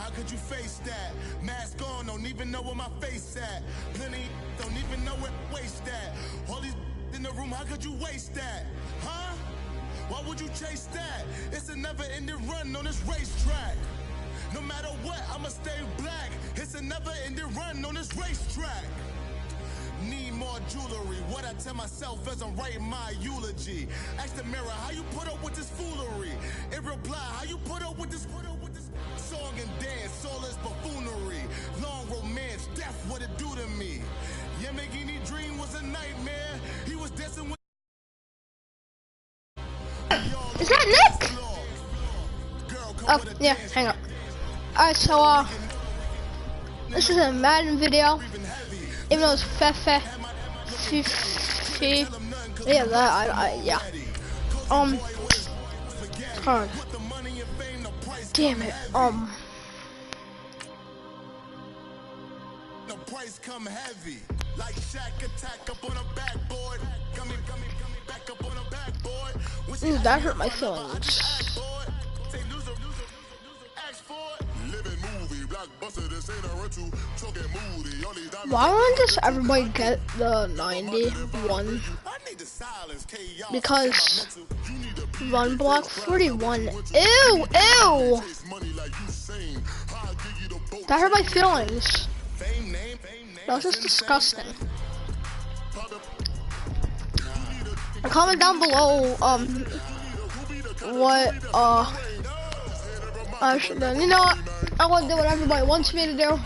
how could you face that? Mask on, don't even know where my face at. Plenty don't even know where waste that. All these in the room, how could you waste that? Huh? Why would you chase that? It's a never-ending run on this racetrack. No matter what, I'ma stay black. It's a never-ending run on this racetrack. Need more jewelry. What I tell myself as I'm writing my eulogy. Ask the mirror, how you put up with this foolery? It reply, how you put up with this song and dance, all this buffoonery. Long romance, death, what it do to me? Yamagini dream was a nightmare. He was dancing with. Is that Nick? Oh, yeah, hang on. Alright, so, this is a Madden video. Even though it's fffe, yeah, that, yeah. Hard. Damn it, The price come heavy, like Shaq attack up on a backboard. Coming back up on a backboard. Ooh, that hurt my feelings. Why don't just everybody get the 91? Because run block 41. Ew, ew! That hurt my feelings. That was just disgusting. Comment down below, what, I should then, you know what? I want to do what everybody wants me to do.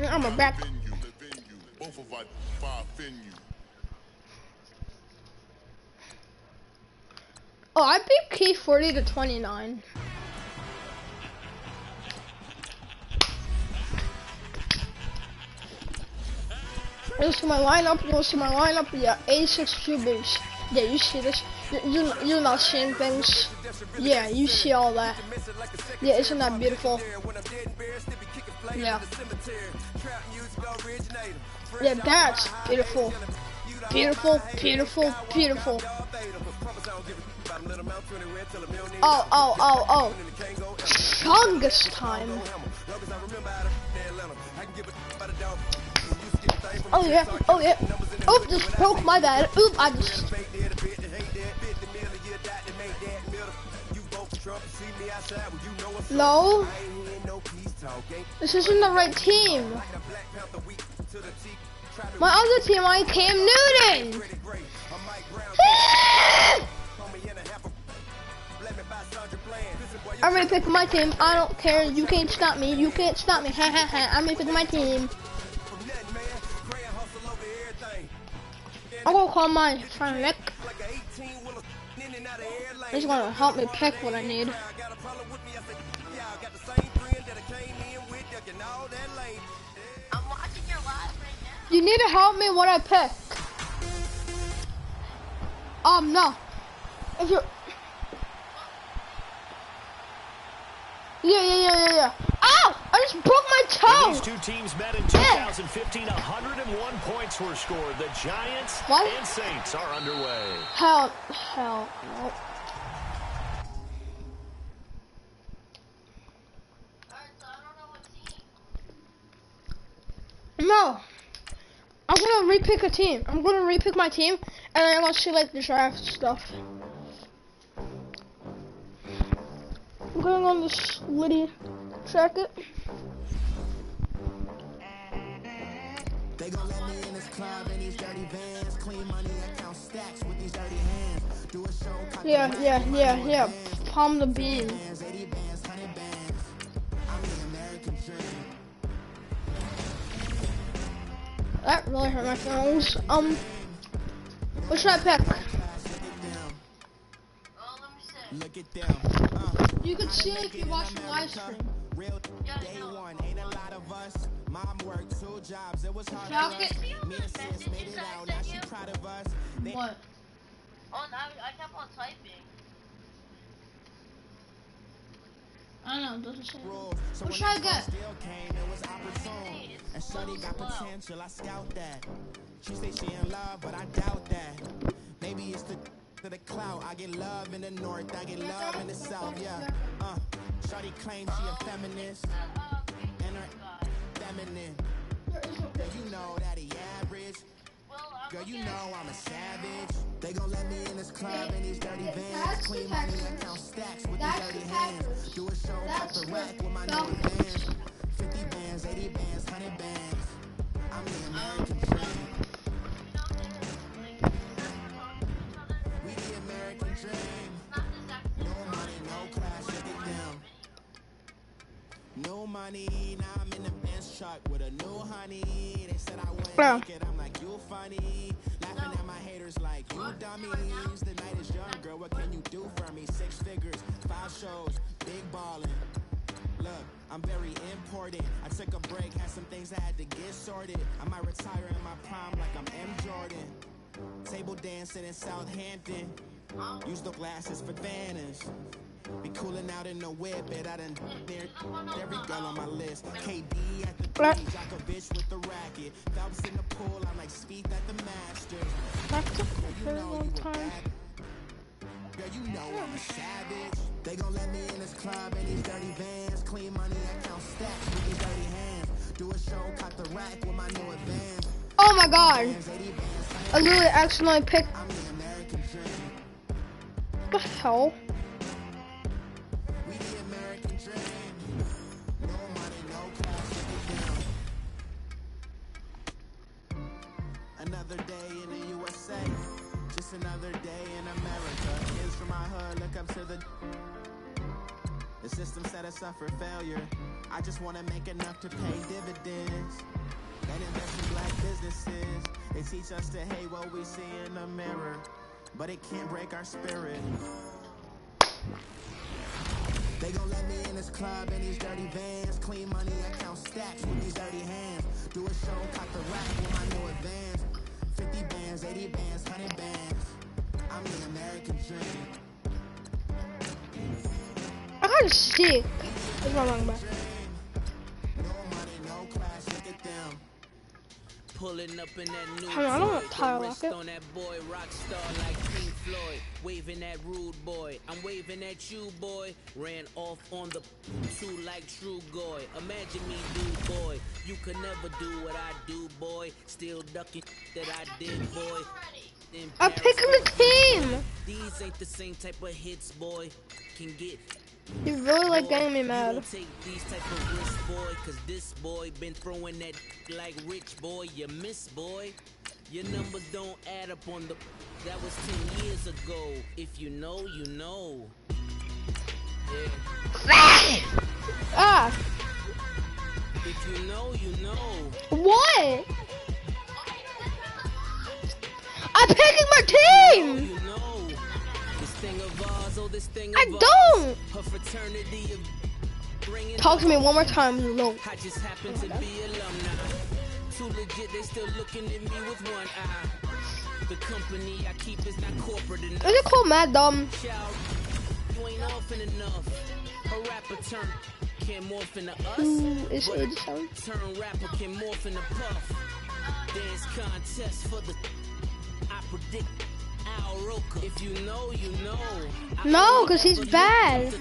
I'm a back. Oh, I beat Key 40 to 29. You see my lineup? You see my lineup? Yeah, 86 QBs. Yeah, you see this? You're not seeing things. Yeah, you see all that. Yeah, isn't that beautiful? Yeah. Yeah, that's beautiful. Beautiful, beautiful, beautiful. Oh. Chungus time. Oh yeah. Oh, just broke my bad. Oop, I just. No. This isn't the right team. My other team, I Cam Newton. I'm gonna pick my team. I don't care. You can't stop me. You can't stop me. Ha ha ha. I'm gonna pick my team. I'm gonna call my friend Nick. He's gonna help me pick what I need. You need to help me what I pick. No. If you're... Yeah. Ow! I just broke my toe! These two teams met in 2015. 101 points were scored. The Giants and Saints are underway. Hell, no. No. I'm gonna repick a team. I'm gonna repick my team, and then I'm gonna see like the draft stuff. I'm going on this Liddy track it. They gonna let me in this club in these dirty vans, clean money and count stacks with these dirty hands. Do a show. Yeah. Palm the bean. That really hurt my feelings. What should I pick? You could see it if you watch the live stream. What? Oh, no, I kept on typing. I don't know, it doesn't say. What should I get? And Shorty got potential, I scout that. She say she in love, but I doubt that. Maybe it's the To the clout, I get love in the north, I get love in the south, yeah. Shawty claims she a feminist, and her feminine. Girl, you know that he average. Girl, you know I'm a savage. They gon' let me in this club in these dirty vans. Clean money and count stacks with these dirty hands. Do a show off the rack with my new bands. 50 bands, 80 bands, 100 bands. I'm the American dream. We the American dream. No money, no class, look at them. No money, now I'm in the Benz truck with a new honey. They said I wouldn't make it, I'm like, you funny. Laughing at my haters like, you dummies. The night is young, girl, what can you do for me? 6 figures, 5 shows, big ballin'. Look, I'm very important. I took a break, had some things I had to get sorted. I might retire in my prime like I'm M. Jordan. Table dancing in Southampton. Use the glasses for Vannas. Be cooling out in the whip, but I done near every girl on my list. KD at the beach, Djokovic with the racket. Phelps in the pool, I'm like Speed at the Masters. You know you a bad. Girl, you know I'm a savage. They gon' let me in this club in these dirty vans. Clean money, I count stacks with these dirty hands. Do a show, cut the rack with my new advance. Oh my god! I literally accidentally picked. I'm the American dream. What the hell? We the American dream. No money, no class, look at them. Another day in the USA. Just another day in America. Kids from my hood look up to the system set us up for failure. I just want to make enough to pay dividends. They invest in black businesses. They teach us to hate what we see in the mirror, but it can't break our spirit. They gon' let me in this club in these dirty vans. Clean money, I count stacks with these dirty hands. Do a show, cut the rack with my new advance. 50 bands, 80 bands, 100 bands. I'm the American dream. I got sick. That's what I'm talking about. No money, no class, look at them. Pulling up in that new I don't want tire rocket. on that boy, rock star like Pink Floyd. Waving at rude boy, I'm waving at you boy. Ran off on the two like true goy. Imagine me dude boy, you could never do what I do boy. Still ducking that I did boy. I'm picking the team. These ain't the same type of hits boy. Can get You really like getting me mad. You don't take these type of risks, boy, cause this boy been throwing that like rich boy. You miss, boy. Your numbers don't add up on the. That was 10 years ago. If you know, you know. Yeah. Ah. If you know, you know. What? I'm picking my team. You know. This thing of ours, oh, this thing of I ours. don't. Her fraternity of bringing. Talk to me one more time, Lil. I just happen to be alumni. Too legit, they still looking at me with one eye. The company I keep is not corporate enough. Is it called Mad Dumb? Child, you ain't often enough. A rapper turn can morph into us. Ooh, it's but 87. turn rapper can morph into puff. Dance contest for the. I predict Al Roker. If you know, you know. No, because he's bad.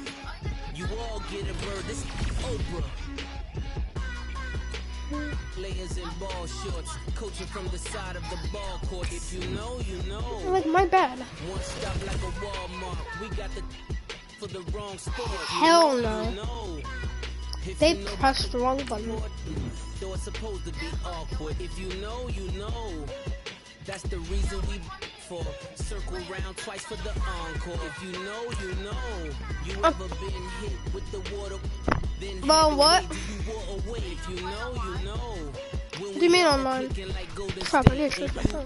You all get a bird. This is Oprah. Players in ball shorts, coaching from the side of the ball court. If you know, you know. Like, my bad. One stop like a Walmart. We got the for the wrong sport. Hell no. You know. If They you know pressed the wrong button. though it's supposed to be awkward. If you know, you know. That's the reason we for circle round twice for the encore. If you know, you know. You ever been hit with the water? Then Well, what? you walk away. If you know, you know. What do you mean online? Crap, I need to switch my phone.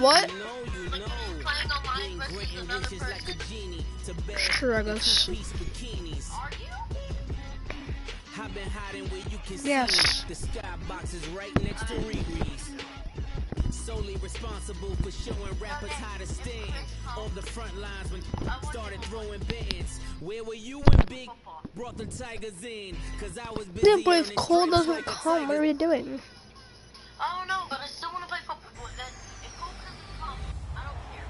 What? You know, you know. Playing online Being versus granting another wishes like a person. genie to beg Struggles. two-piece bikinis. Are you? I've been hiding where you can Yes. see the skybox is right next to Riri's. Solely responsible for showing rappers how to stand on the front lines when started throwing bands. Where were you when Big brought the Tigers in? Cause I was busy. Yeah, but if earning Cole stripes doesn't like a come, what are tiger. we doing? I don't know, but I still want to play football. Then if Cole doesn't come, I don't care.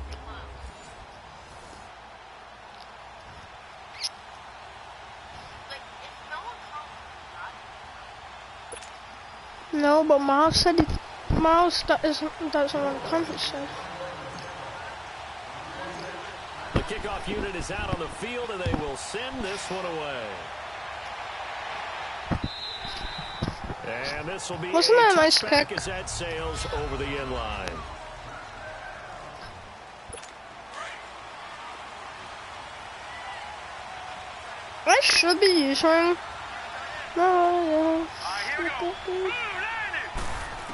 No, but Miles said Miles doesn't want to come, he said. The kickoff unit is out on the field, and they will send this one away. And this will be Wasn't that a nice touchback kick? as that sails over the end line. I should be using. No,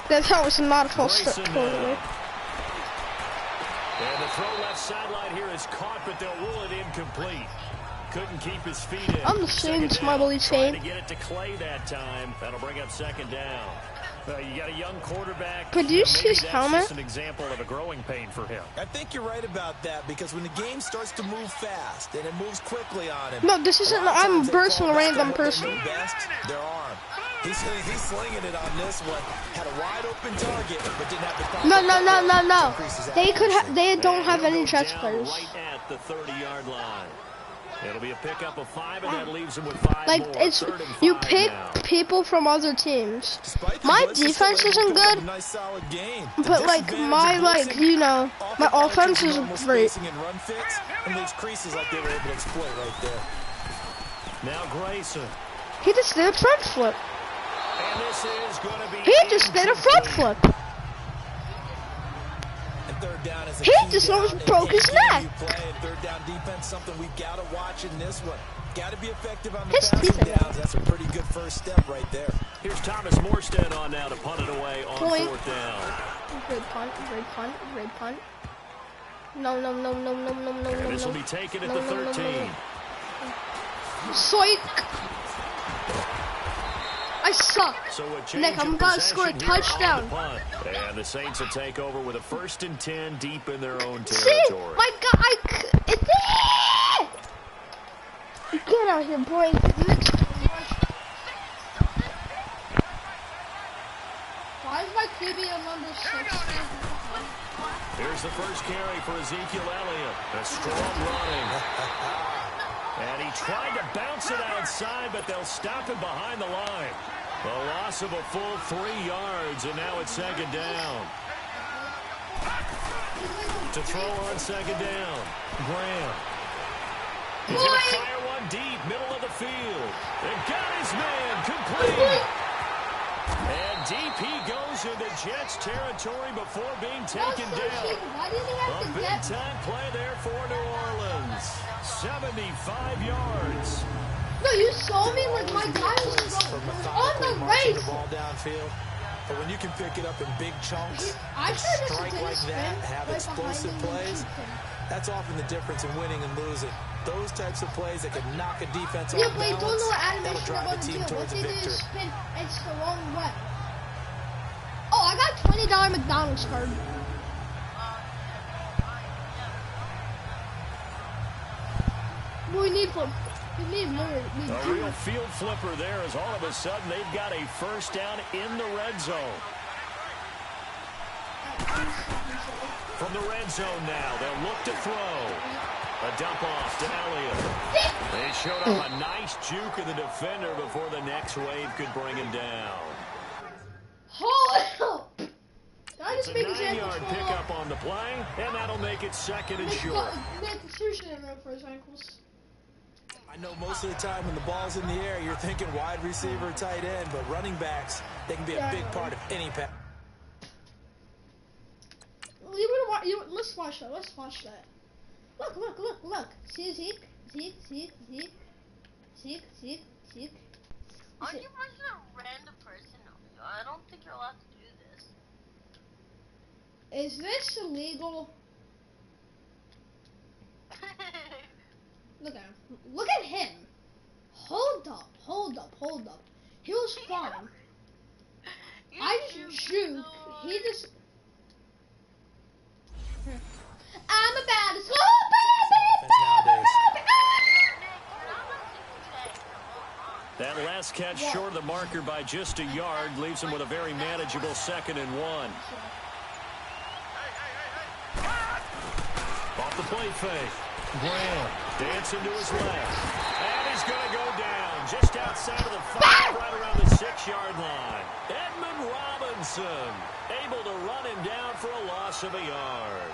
that was not a false step, totally. And the throw left sideline here is caught, but they'll rule it incomplete. Couldn't keep his feet in. I'm the Saints, my bully Trying team. to get it to Clay that time. That'll bring up second down. You got a young quarterback. Produce his helmet. Just an example of a growing pain for him. I think you're right about that because when the game starts to move fast and it moves quickly on him. No, this isn't. I'm bursting a random person. Best, their arm. He's slinging it on this one. Had a wide open target, but didn't have the. No. They could. They don't have any Jets players. Right at the 30-yard line. It'll be a pickup of 5, and that leaves them with 5 Like more. it's you pick people from other teams. My defense isn't good, Nice solid game. but like my my offense is great. And leaves creases like they were able to exploit right there. Now Grayson. He just did a front flip. And this is going to be. He just did a front flip. Third down is He just almost broke his neck. Third down defense, something we've got to watch in this one. Got to be effective on the His passing teeth are downs. That's a pretty good first step right there. Here's Thomas Morstead on now to punt it away on Point. fourth down. Great punt. No. And this will be taken at the 13. Psych. I suck. So a change Nick, I'm of gonna score a possession here on touchdown. the punt. And the Saints will take over with a 1st and 10 deep in their own See, territory. my God, get out here, boy. Why is my QB on number 6? Here's the first carry for Ezekiel Elliott. A strong running. And he tried to bounce it outside, but they'll stop him behind the line. A loss of a full 3 yards, and now it's second down. To throw on second down, Graham. He's going to fire one deep, middle of the field. And got his man, complete. And deep he goes into Jets territory before being taken down. A big-time play there for New Orleans. 75 yards. No, you saw me like my guy was on the race. The ball downfield. But when you can pick it up in big chunks, I strike like that, have explosive plays, that's often the difference in winning and losing. Those types of plays that can knock a defense off balance, don't know what that'll animation drive they're the team gonna do. towards a What they do victory. is spin, it's the wrong way. Oh, I got $20 McDonald's card. We need one. We need more. A real field flipper there as all of a sudden they've got a first down in the red zone. From the red zone now, they'll look to throw. A dump off to Elliott. They showed up a nice juke of the defender before the next wave could bring him down. Hold up. It's a 9-yard pickup on the play, and that'll make it second and short. For his ankles. I know most of the time when the ball's in the air, you're thinking wide receiver, tight end, but running backs, they can be a big part of any pass. Let's watch that. Let's watch that. Look. See Zeke. Aren't you watching a random person? I don't think you're allowed to do this. Is this illegal? Look at him. Look at him. Hold up. He was fine. I just juke. He just. I'm about to That last catch short of the marker by just a yard leaves him with a very manageable 2nd and 1. Off the play fake. Graham dancing to his left. And he's going to go down. just outside of the 5, right around the 6-yard line. Edmund Robinson able to run him down for a loss of a yard.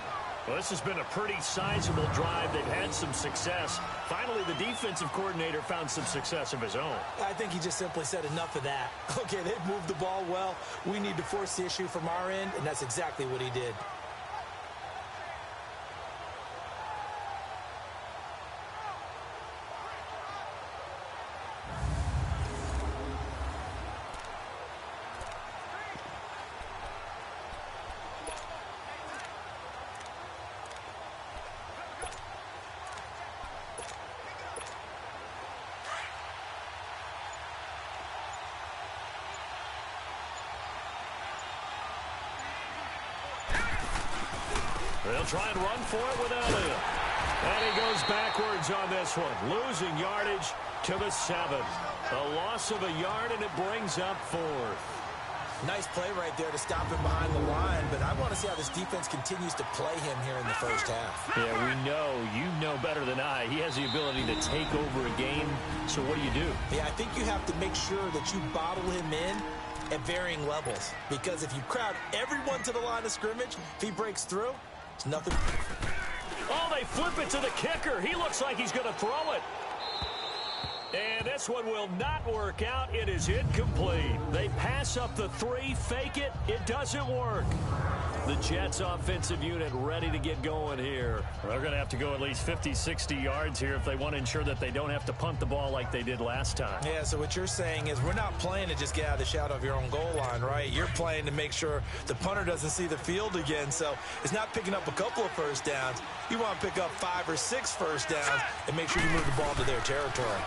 Well, this has been a pretty sizable drive. They've had some success. Finally, the defensive coordinator found some success of his own. I think he just simply said enough of that. Okay, they've moved the ball well. We need to force the issue from our end, and that's exactly what he did. They'll try and run for it without him. And he goes backwards on this one, losing yardage to the 7. A loss of a yard, and it brings up 4th. Nice play right there to stop him behind the line, but I want to see how this defense continues to play him here in the first half. Yeah, we know. You know better than I. He has the ability to take over a game, so what do? Yeah, I think you have to make sure that you bottle him in at varying levels, because if you crowd everyone to the line of scrimmage, if he breaks through, it's nothing. Oh, they flip it to the kicker. He looks like he's going to throw it. And this one will not work out. It is incomplete. They pass up the 3, fake it. It doesn't work. The Jets offensive unit ready to get going here. They're going to have to go at least 50, 60 yards here if they want to ensure that they don't have to punt the ball like they did last time. Yeah, so what you're saying is we're not playing to just get out of the shadow of your own goal line, right? You're playing to make sure the punter doesn't see the field again. So it's not picking up a couple of first downs. You want to pick up 5 or 6 first downs and make sure you move the ball to their territory.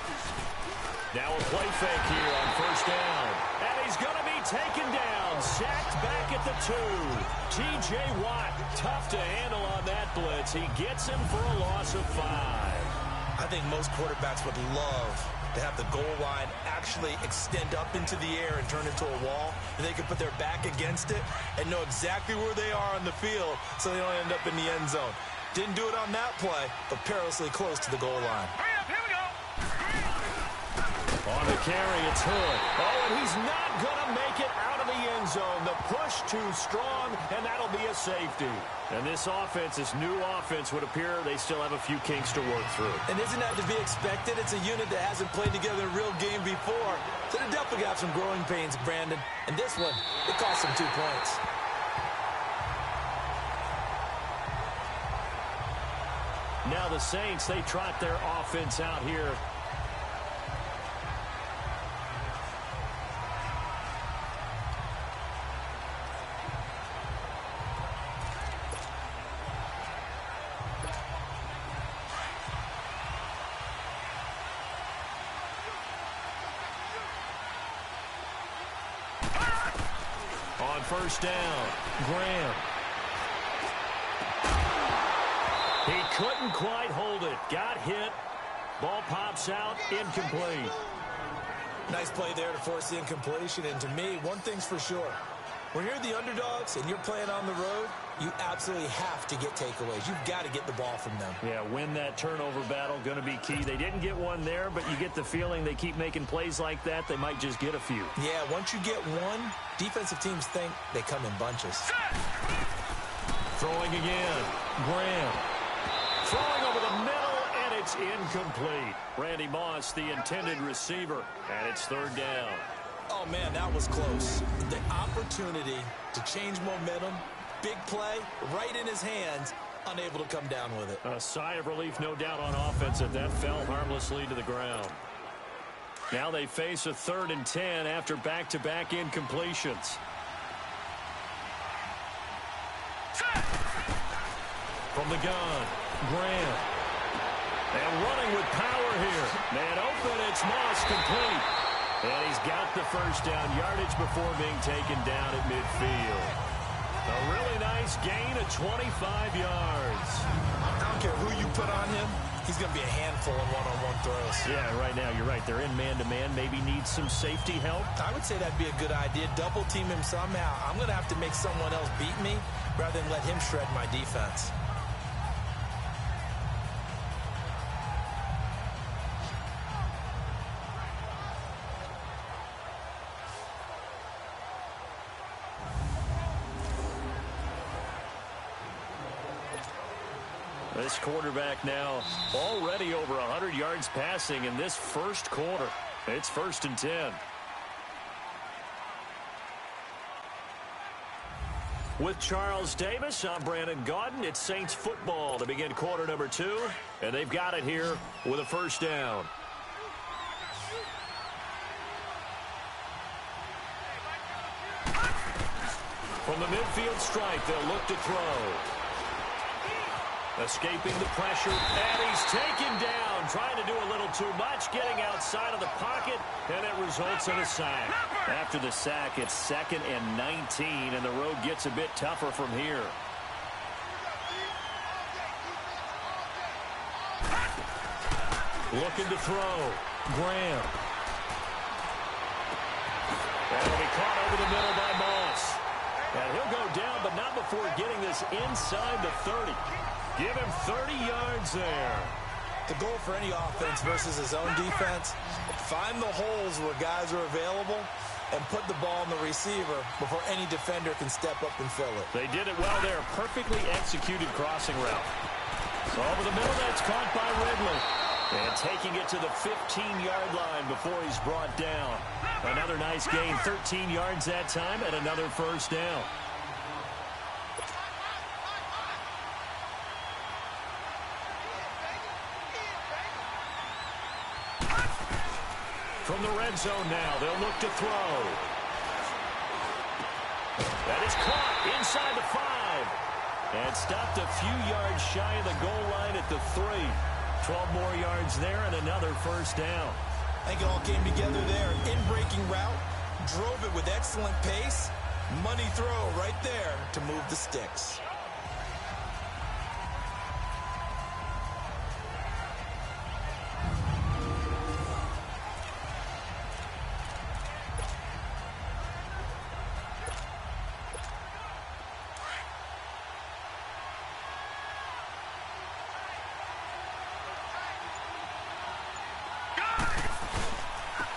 Now a play fake here on first down. And he's going to be taken down. Sacked back at the 2. T.J. Watt, tough to handle on that blitz. He gets him for a loss of 5. I think most quarterbacks would love to have the goal line actually extend up into the air and turn into a wall, and they can put their back against it and know exactly where they are on the field so they don't end up in the end zone. Didn't do it on that play, but perilously close to the goal line. On the carry, it's Hood. Oh, and he's not going to make it out of the end zone. The push too strong, and that'll be a safety. And this offense, this new offense, would appear they still have a few kinks to work through. And isn't that to be expected? It's a unit that hasn't played together a real game before. So they definitely got some growing pains, Brandon. And this one, it cost them 2 points. Now the Saints, they trot their offense out here. On first down, Graham. He couldn't quite hold it. Got hit. Ball pops out. Incomplete. Nice play there to force the incompletion. And to me, one thing's for sure. When you're the underdogs and you're playing on the road, you absolutely have to get takeaways. You've got to get the ball from them. Yeah, win that turnover battle, going to be key. They didn't get one there, but you get the feeling they keep making plays like that, they might just get a few. Yeah, once you get one, defensive teams think they come in bunches. Throwing again. Graham. Throwing over the middle, and it's incomplete. Randy Moss, the intended receiver, and it's third down. Oh, man, that was close. The opportunity to change momentum, big play, right in his hands, unable to come down with it. A sigh of relief, no doubt, on offense that fell harmlessly to the ground. Now they face a 3rd and 10 after back-to-back incompletions. From the gun, Graham. And running with power here. Man open, it's Moss, complete. And he's got the first down yardage before being taken down at midfield. A really nice gain of 25 yards. I don't care who you put on him. He's going to be a handful in one-on-one throws. Yeah, right now, you're right. They're in man-to-man. Maybe needs some safety help. I would say that'd be a good idea. Double team him somehow. I'm going to have to make someone else beat me rather than let him shred my defense. This quarterback now already over 100 yards passing in this first quarter. It's 1st and 10. With Charles Davis, I'm Brandon Gaudin. It's Saints football to begin quarter number 2, and they've got it here with a 1st down. From the midfield strike, they'll look to throw. Escaping the pressure, and he's taken down, trying to do a little too much, getting outside of the pocket, and it results in a sack. After the sack, it's 2nd and 19, and the road gets a bit tougher from here. Looking to throw. Graham. That'll be caught over the middle by Moss. And he'll go down, but not before getting this inside the 30. Give him 30 yards there. The goal for any offense versus his own defense, find the holes where guys are available and put the ball in the receiver before any defender can step up and fill it. They did it well there. Perfectly executed crossing route. So over the middle, that's caught by Ridley. And taking it to the 15-yard line before he's brought down. Another nice gain, 13 yards that time, and another 1st down. From the red zone now, they'll look to throw. That is caught inside the 5. And stopped a few yards shy of the goal line at the 3. 12 more yards there and another 1st down. I think it all came together there. In-breaking route, drove it with excellent pace. Money throw right there to move the sticks.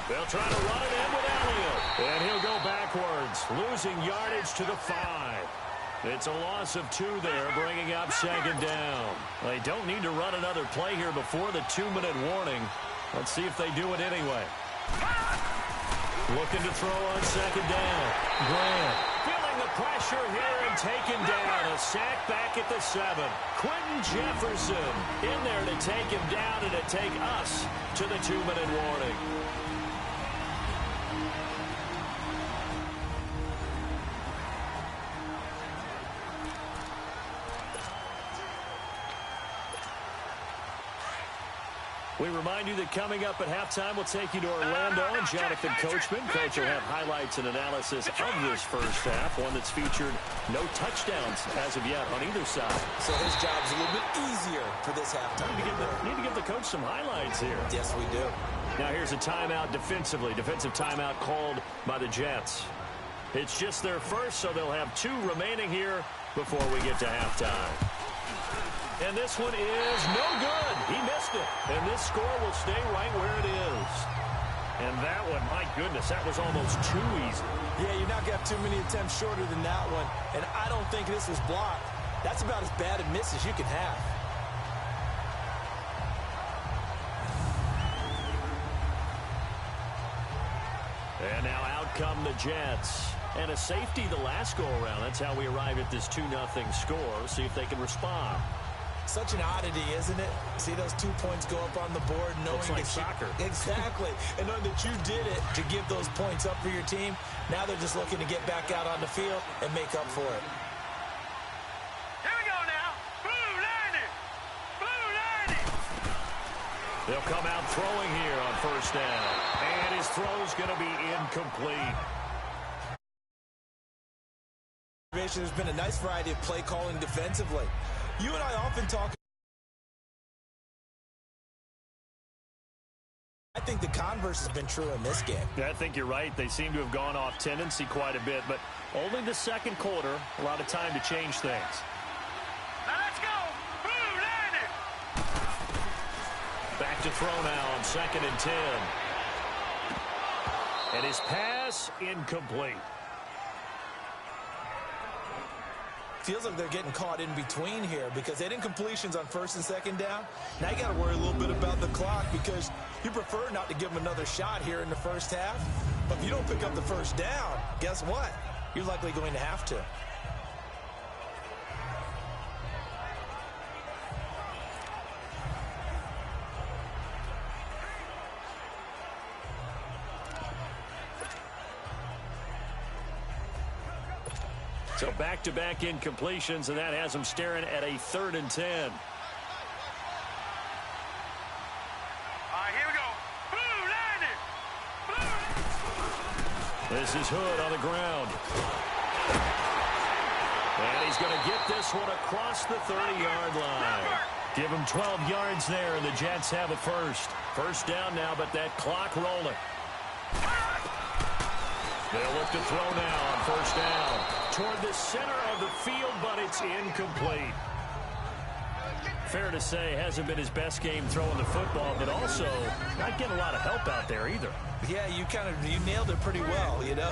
They'll try to run it in with Elliott. And he'll go backwards, losing yardage to the 5. It's a loss of 2 there, bringing up 2nd down. They don't need to run another play here before the 2-minute warning. Let's see if they do it anyway. Looking to throw on 2nd down. Graham feeling the pressure here and taken down. A sack back at the 7. Quentin Jefferson in there to take him down and to take us to the 2-minute warning. We remind you that coming up at halftime, we'll take you to Orlando and Jonathan Coachman. Coach will have highlights and analysis of this first half, one that's featured no touchdowns as of yet on either side. So his job's a little bit easier for this halftime. Need to give the coach some highlights here. Yes, we do. Now here's a timeout defensively. Defensive timeout called by the Jets. It's just their first, so they'll have 2 remaining here before we get to halftime. And this one is no good. He missed it. And this score will stay right where it is. And that one, my goodness, that was almost too easy. Yeah, you're not going to have too many attempts shorter than that one. And I don't think this was blocked. That's about as bad a miss as you can have. And now out come the Jets. And a safety the last go-around. That's how we arrive at this 2-0 score. See if they can respond. Such an oddity, isn't it? See those 2 points go up on the board, knowing Looks like soccer. Exactly. And knowing that you did it to give those points up for your team. Now they're just looking to get back out on the field and make up for it. Here we go now. Blue 90. Blue 90. They'll come out throwing here on 1st down. And his throw's going to be incomplete. There's been a nice variety of play calling defensively. You and I often talk. I think the converse has been true in this game. Yeah, I think you're right. They seem to have gone off tendency quite a bit, but only the 2nd quarter, a lot of time to change things. Now let's go. Blue 90. Back to throw now on 2nd and 10. And his pass incomplete. feels like they're getting caught in between here because they didn't completions on first and second down. Now you got to worry a little bit about the clock because you prefer not to give them another shot here in the first half. But if you don't pick up the first down, guess what? You're likely going to have to. So back-to-back incompletions, and that has them staring at a 3rd and 10. All right, here we go. Blue, line it. Blue. This is Hood on the ground. And he's going to get this one across the 30-yard line. Give him 12 yards there, and the Jets have a first. First down now, but that clock rolling. They'll look to throw now on first down. Toward the center of the field, but it's incomplete. Fair to say, hasn't been his best game throwing the football, but also not getting a lot of help out there either. Yeah, you nailed it pretty well, you know.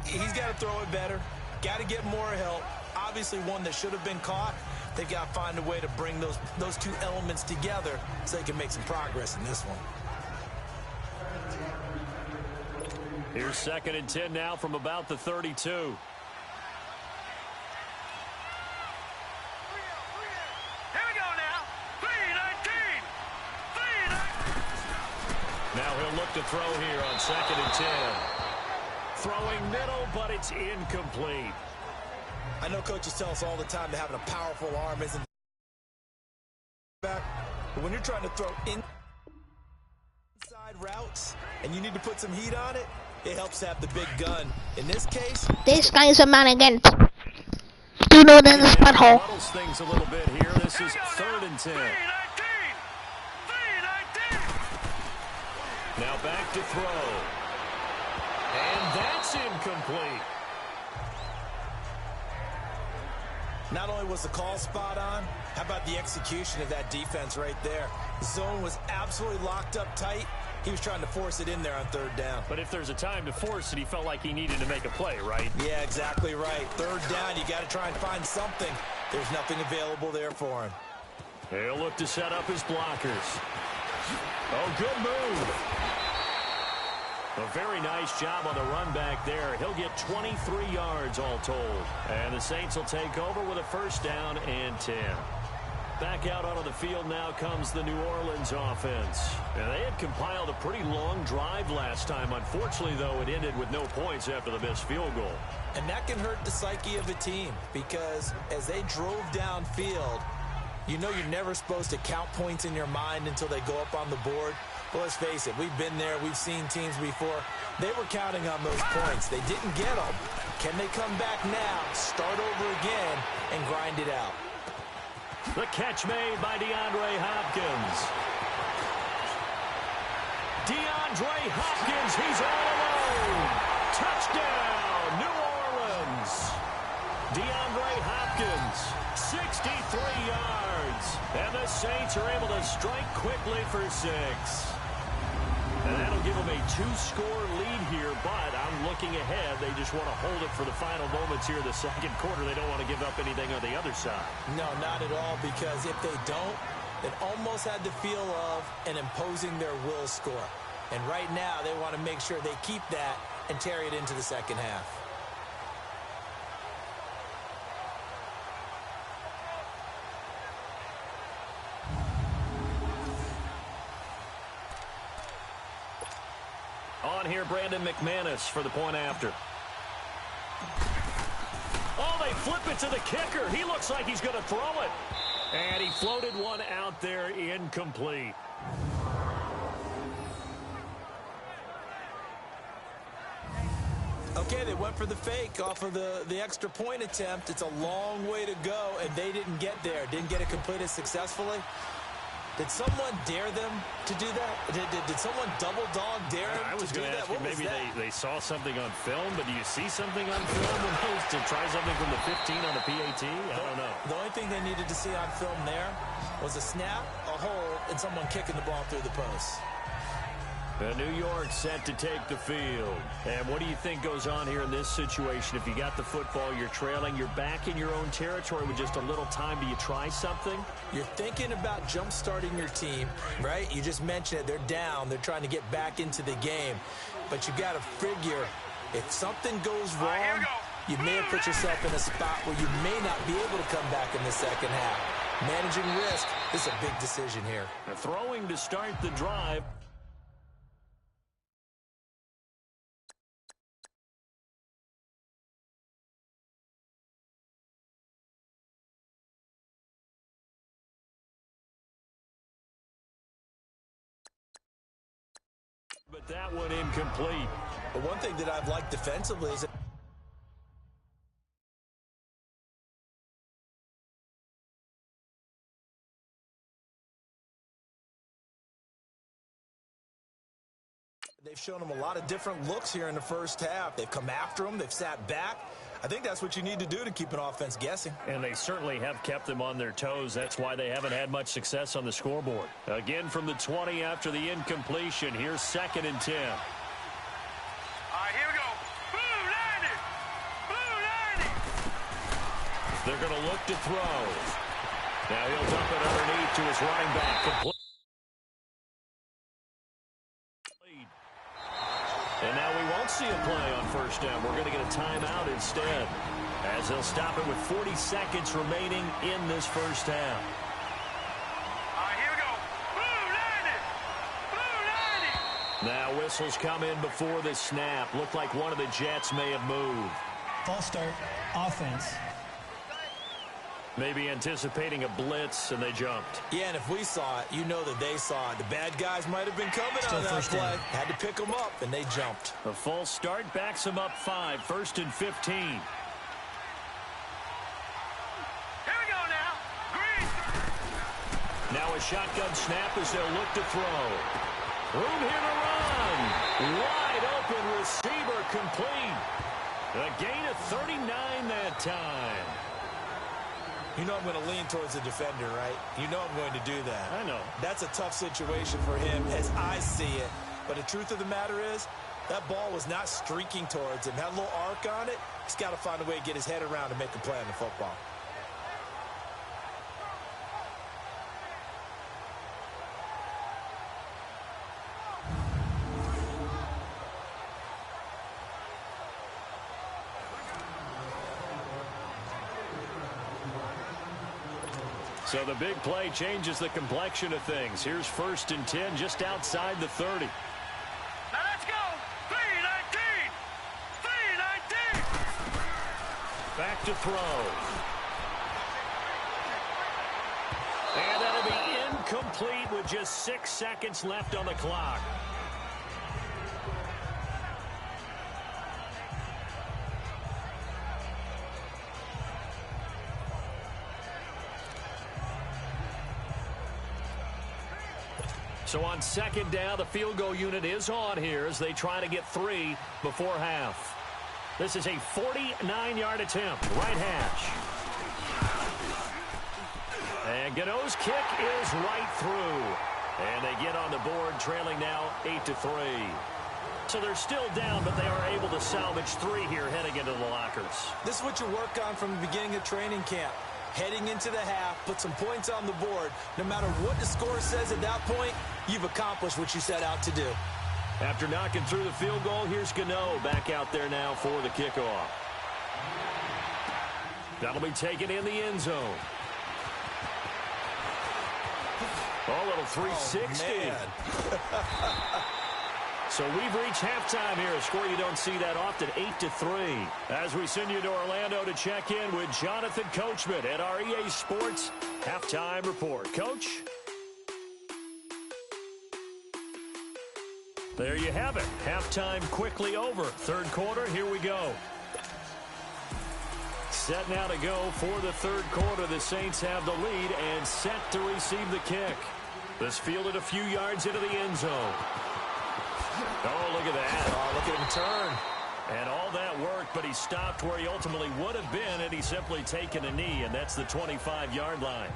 He's got to throw it better. Got to get more help. Obviously one that should have been caught. They've got to find a way to bring those two elements together so they can make some progress in this one. Here's 2nd and 10 now from about the 32. Here we go now. 3-19. Now he'll look to throw here on 2nd and 10. Throwing middle, but it's incomplete. I know coaches tell us all the time that having a powerful arm isn't back, but when you're trying to throw inside routes and you need to put some heat on it, it helps to have the big gun. In this case, This guy is a man against. Do you know that in this butthole? Muddles things a little bit here. This is 3rd and 10. 3-19. Now back to throw. And that's incomplete. not only was the call spot on, how about the execution of that defense right there? The zone was absolutely locked up tight. He was trying to force it in there on 3rd down. But if there's a time to force it, he felt like he needed to make a play, right? Yeah, exactly right. 3rd down, you got to try and find something. There's nothing available there for him. He'll look to set up his blockers. Oh, good move. A very nice job on the run back there. He'll get 23 yards all told. And the Saints will take over with a 1st down and 10. Back out onto the field now comes the New Orleans offense. And they had compiled a pretty long drive last time. Unfortunately, though, it ended with no points after the missed field goal. And that can hurt the psyche of a team because as they drove downfield, you know you're never supposed to count points in your mind until they go up on the board. But let's face it, we've been there, we've seen teams before. They were counting on those points. They didn't get them. Can they come back now, start over again, and grind it out? The catch made by DeAndre Hopkins. DeAndre Hopkins, he's all alone. Touchdown, New Orleans. DeAndre Hopkins, 63 yards. And the Saints are able to strike quickly for 6. And that'll give them a 2-score lead here, but I'm looking ahead. They just want to hold it for the final moments here in the 2nd quarter. They don't want to give up anything on the other side. No, not at all, because if they don't, it almost had the feel of an imposing their will score. And right now, they want to make sure they keep that and carry it into the 2nd half. On here, Brandon McManus for the point after. Oh, they flip it to the kicker. He looks like he's going to throw it. And he floated one out there incomplete. Okay, they went for the fake off of the extra point attempt. It's a long way to go, and they didn't get there. Didn't get it completed successfully. Did someone dare them to do that? Did someone double dog dare them I was to do going to that? ask you, maybe they saw something on film, but do you see something on film to try something from the 15 on the PAT? I don't know. The only thing they needed to see on film there was a snap, a hole, and someone kicking the ball through the post. New York set to take the field. And what do you think goes on here in this situation? If you got the football, you're trailing, you're back in your own territory with just a little time. Do you try something? You're thinking about jump-starting your team, right? You just mentioned it. They're down. They're trying to get back into the game. But you got to figure if something goes wrong, you may have put yourself in a spot where you may not be able to come back in the second half. Managing risk is a big decision here. Throwing to start the drive. But that one incomplete. But one thing that I've liked defensively is that they've shown him a lot of different looks here in the first half. They've come after him. They've sat back. I think that's what you need to do to keep an offense guessing. And they certainly have kept them on their toes. That's why they haven't had much success on the scoreboard. Again from the 20 after the incompletion. Here's 2nd and 10. All right, here we go. Blue landing. Blue landing. They're going to look to throw. Now he'll dump it underneath to his running back. Complete. And now we won't see a play on first down. We're going to get a timeout instead, as they'll stop it with 40 seconds remaining in this first half. All right, here we go. Blue landing. Blue landing. Now whistles come in before the snap. Looked like one of the Jets may have moved. False start, offense. Maybe anticipating a blitz, and they jumped. Yeah, and if we saw it, you know that they saw it. The bad guys might have been coming on that play. Had to pick them up, and they jumped. A false start backs them up 5. 1st and 15. Here we go now. Green. Now a shotgun snap as they'll look to throw. Room here to run. Wide open receiver complete. A gain of 39 that time. You know I'm going to lean towards the defender, right? You know I'm going to do that. I know. That's a tough situation for him as I see it. But the truth of the matter is, that ball was not streaking towards him. Had a little arc on it. He's got to find a way to get his head around and make a play on the football. So the big play changes the complexion of things. Here's 1st and 10 just outside the 30. Now let's go. 3-19. 3-19. Back to throw. And that'll be incomplete with just 6 seconds left on the clock. So on 2nd down, the field goal unit is on here as they try to get 3 before half. This is a 49-yard attempt, right hash. And Gano's kick is right through. And they get on the board, trailing now 8-3. So they're still down, but they are able to salvage 3 here heading into the lockers. This is what you work on from the beginning of training camp. Heading into the half, put some points on the board. No matter what the score says at that point, you've accomplished what you set out to do. After knocking through the field goal, here's Gano back out there now for the kickoff. That'll be taken in the end zone. Oh, a little 360. So we've reached halftime here. A score you don't see that often, 8-3. As we send you to Orlando to check in with Jonathan Coachman at our EA Sports Halftime Report. Coach? There you have it. Halftime quickly over. 3rd quarter, here we go. Set now to go for the 3rd quarter. The Saints have the lead and set to receive the kick. This fielded a few yards into the end zone. Oh, look at that. Oh, look at him turn. And all that worked, but he stopped where he ultimately would have been had he simply taken a knee, and that's the 25-yard line.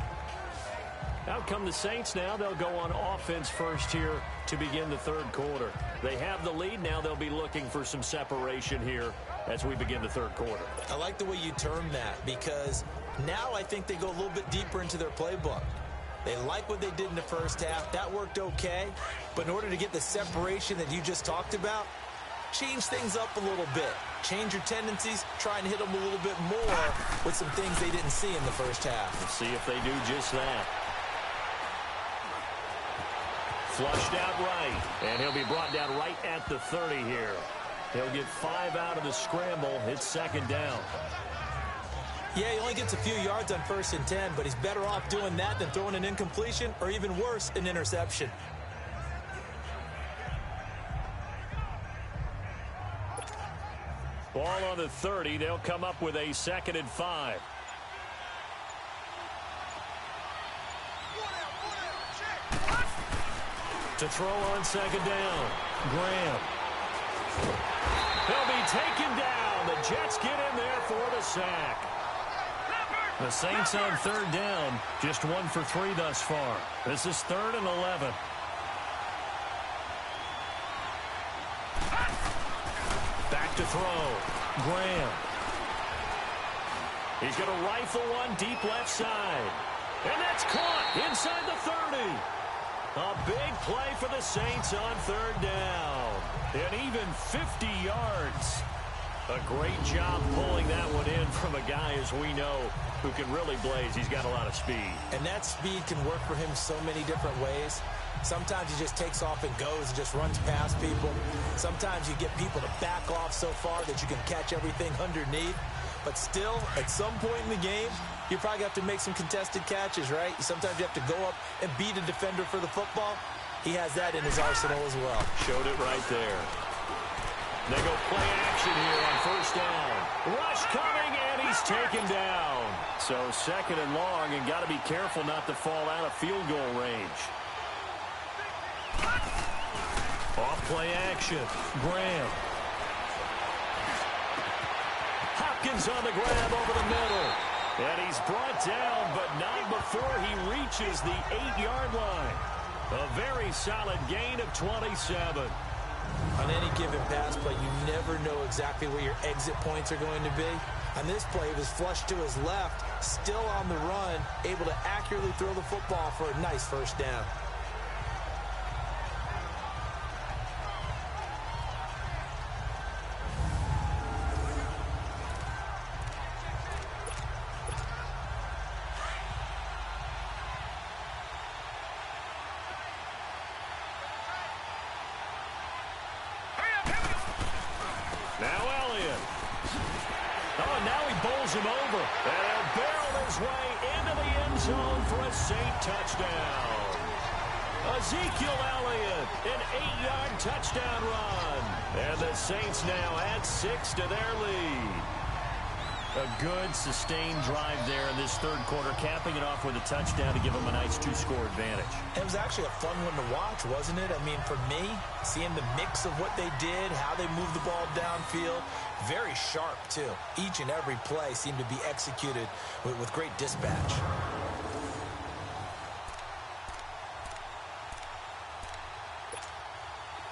Out come the Saints now. They'll go on offense first here to begin the third quarter. They have the lead. Now they'll be looking for some separation here as we begin the third quarter. I like the way you term that, because now I think they go a little bit deeper into their playbook. They like what they did in the first half. That worked okay. But in order to get the separation that you just talked about, change things up a little bit. Change your tendencies. Try and hit them a little bit more with some things they didn't see in the first half. Let's see if they do just that. Flushed out right. And he'll be brought down right at the 30 here. He'll get 5 out of the scramble. It's second down. Yeah, he only gets a few yards on 1st and 10, but he's better off doing that than throwing an incompletion, or even worse, an interception. Ball on the 30. They'll come up with a 2nd and 5. To throw on 2nd down. Graham. He'll be taken down. The Jets get in there for the sack. The Saints on 3rd down. Just 1 for 3 thus far. This is 3rd and 11. Back to throw. Graham. He's going to rifle one deep left side. And that's caught inside the 30. A big play for the Saints on 3rd down. And even 50 yards. A great job pulling that one in from a guy, as we know, who can really blaze. He's got a lot of speed. And that speed can work for him so many different ways. Sometimes he just takes off and goes and just runs past people. Sometimes you get people to back off so far that you can catch everything underneath. But still, at some point in the game, you probably have to make some contested catches, right? Sometimes you have to go up and beat a defender for the football. He has that in his arsenal as well. Showed it right there. They go play action here on 1st down. Rush coming, and he's taken down. So 2nd and long, and got to be careful not to fall out of field goal range. Off play action. Graham. Hopkins on the grab over the middle. And he's brought down, but not before he reaches the 8-yard line. A very solid gain of 27. On any given pass play, you never know exactly where your exit points are going to be. On this play, it was flushed to his left, still on the run, able to accurately throw the football for a nice 1st down. Him over, and he'll barrel his way into the end zone for a Saint touchdown. Ezekiel Elliott, an 8-yard touchdown run, and the Saints now add 6 to their lead. A good, sustained drive there in this 3rd quarter, capping it off with a touchdown to give them a nice 2-score advantage. It was actually a fun one to watch, wasn't it? I mean, for me, seeing the mix of what they did, how they moved the ball downfield, very sharp, too. Each and every play seemed to be executed with great dispatch.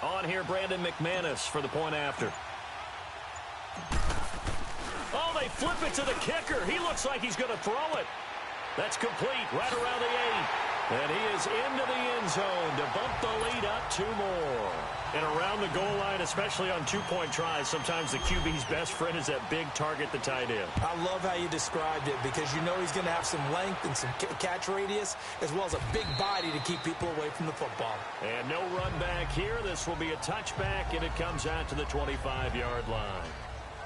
On here, Brandon McManus for the point after. Oh, they flip it to the kicker. He looks like he's going to throw it. That's complete right around the 8. And he is into the end zone to bump the lead up 2 more. And around the goal line, especially on 2-point tries, sometimes the QB's best friend is that big target, the tight end. I love how you described it, because you know he's going to have some length and some catch radius, as well as a big body to keep people away from the football. And no run back here. This will be a touchback, and it comes out to the 25-yard line.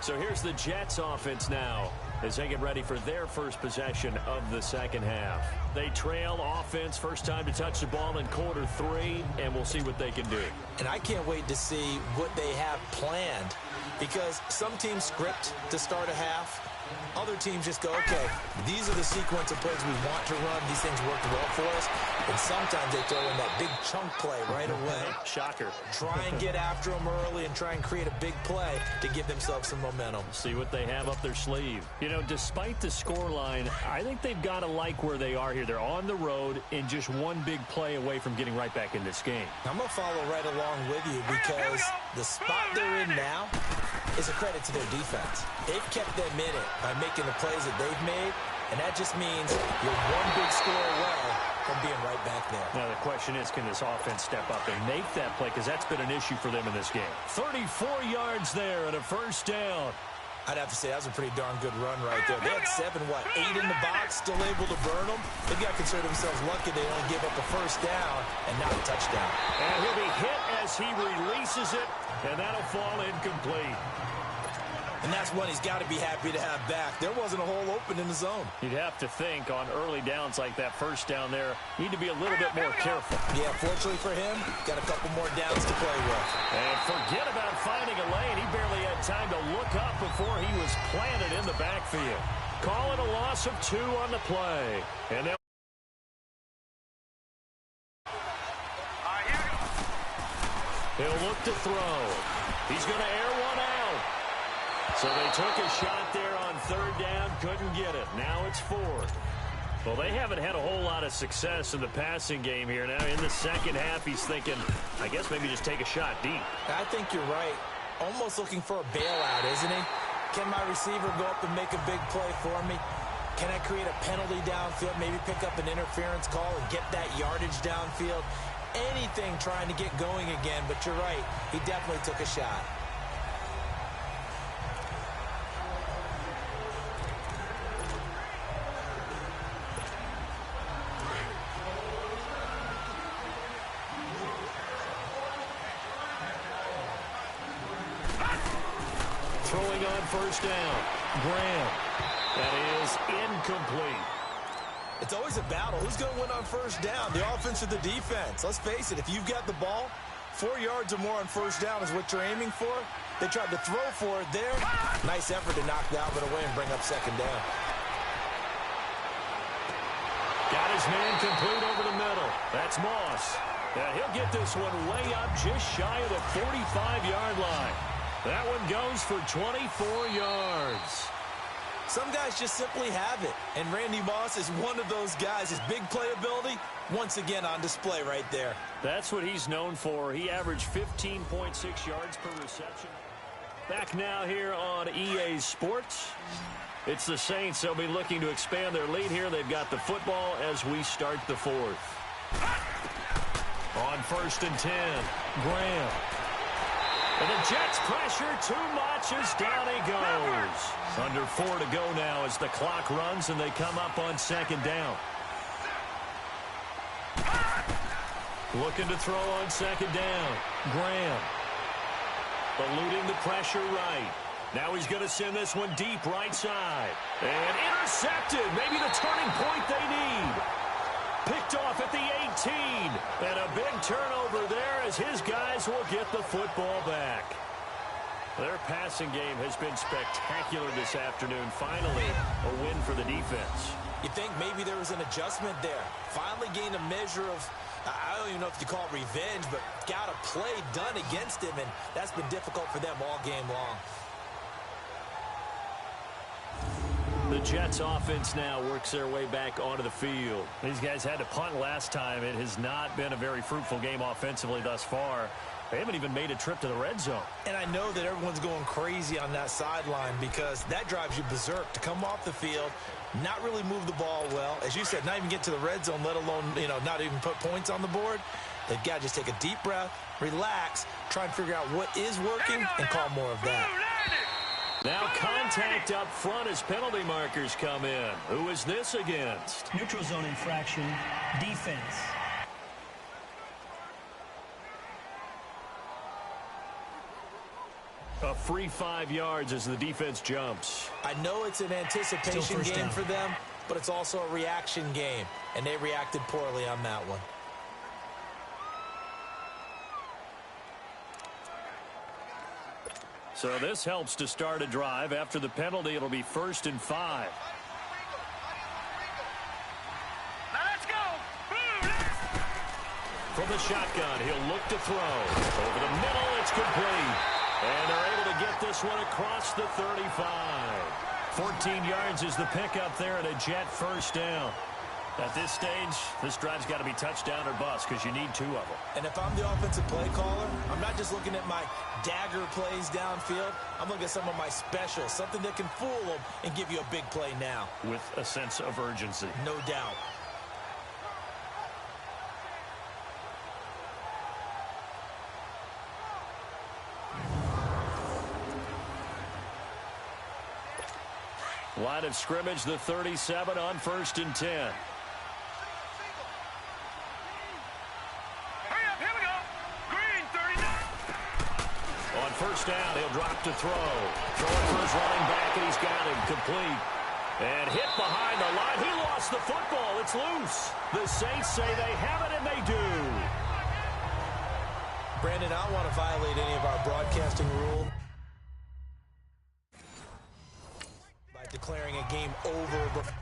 So here's the Jets offense now as they get ready for their first possession of the 2nd half. They trail offense, first time to touch the ball in quarter 3, and we'll see what they can do. And I can't wait to see what they have planned, because some teams script to start a half, Other teams just go, okay, these are the sequence of plays we want to run. These things worked well for us. And sometimes they throw in that big chunk play right away. Shocker. Try and get after them early and try and create a big play to give themselves some momentum. See what they have up their sleeve. You know, despite the scoreline, I think they've got to like where they are here. They're on the road and just one big play away from getting right back in this game. I'm going to follow right along with you because the spot they're in now is a credit to their defense. They've kept them in it by making the plays that they've made, and that just means you're one big score away from being right back there. Now the question is, can this offense step up and make that play? Because that's been an issue for them in this game. 34 yards there and a first down. I'd have to say that was a pretty darn good run right there. They had 8 in the box, still able to burn them. They've got to consider themselves lucky they only gave up a first down and not a touchdown. And he'll be hit as he releases it, and that'll fall incomplete. And that's one he's got to be happy to have back. There wasn't a hole open in the zone. You'd have to think on early downs like that first down there, need to be a little bit more careful. Yeah, fortunately for him, got a couple more downs to play with. And forget about finding a lane. He barely had time to look up before he was planted in the backfield. Call it a loss of 2 on the play. And then he'll look to throw. He's going to air one out. So they took a shot there on 3rd down, couldn't get it. Now it's 4th. Well, they haven't had a whole lot of success in the passing game here. Now in the second half, he's thinking, I guess maybe just take a shot deep. I think you're right. Almost looking for a bailout, isn't he? Can my receiver go up and make a big play for me? Can I create a penalty downfield, maybe pick up an interference call and get that yardage downfield? Anything trying to get going again, but you're right. He definitely took a shot. Throwing on first down. Graham. That is incomplete. It's always a battle. Who's going to win on first down? The offense or the defense? Let's face it, if you've got the ball, 4 yards or more on first down is what you're aiming for. They tried to throw for it there. Nice effort to knock the Albert away and bring up second down. Got his man complete over the middle. That's Moss. Now he'll get this one way up just shy of the 45-yard line. That one goes for 24 yards. Some guys just simply have it, and Randy Moss is one of those guys. His big playability, once again on display right there. That's what he's known for. He averaged 15.6 yards per reception. Back now here on EA Sports. It's the Saints. They'll be looking to expand their lead here. They've got the football as we start the 4th. On 1st and 10, Graham. And the Jets pressure too much as down he goes. Under 4 to go now as the clock runs and they come up on 2nd down. Looking to throw on 2nd down. Graham. Eluding the pressure right. Now he's going to send this one deep right side. And intercepted. Maybe the turning point they need. Picked off at the 18. And a big turnover there as his guys will get the football back. Their passing game has been spectacular this afternoon. Finally, a win for the defense. You think maybe there was an adjustment there. Finally gained a measure of, I don't even know if you call it revenge, but got a play done against him, and that's been difficult for them all game long. The Jets offense now works their way back onto the field. These guys had to punt last time. It has not been a very fruitful game offensively thus far. They haven't even made a trip to the red zone. And I know that everyone's going crazy on that sideline because that drives you berserk to come off the field, not really move the ball well. As you said, not even get to the red zone, let alone, not even put points on the board. They've got to just take a deep breath, relax, try and figure out what is working and call more of that. Now contact up front as penalty markers come in. Who is this against? Neutral zone infraction, defense. A free 5 yards as the defense jumps. I know it's an anticipation game for them, but it's also a reaction game, and they reacted poorly on that one. So this helps to start a drive. After the penalty, it'll be 1st and 5. Now let's go. From the shotgun, he'll look to throw. Over the middle, it's complete. And they're able to get this one across the 35. 14 yards is the pickup there and a Jet first down. At this stage, this drive's got to be touchdown or bust because you need 2 of them. And if I'm the offensive play caller, I'm not just looking at my dagger plays downfield. I'm looking at some of my specials, something that can fool them and give you a big play now. With a sense of urgency. No doubt. Line of scrimmage, the 37 on 1st and 10. Hurry up, here we go. Green, 39. On 1st down, he'll drop to throw. Throwing for his running back, and he's got him complete. And hit behind the line. He lost the football. It's loose. The Saints say they have it, and they do. Brandon, I don't want to violate any of our broadcasting rules by declaring a game over before.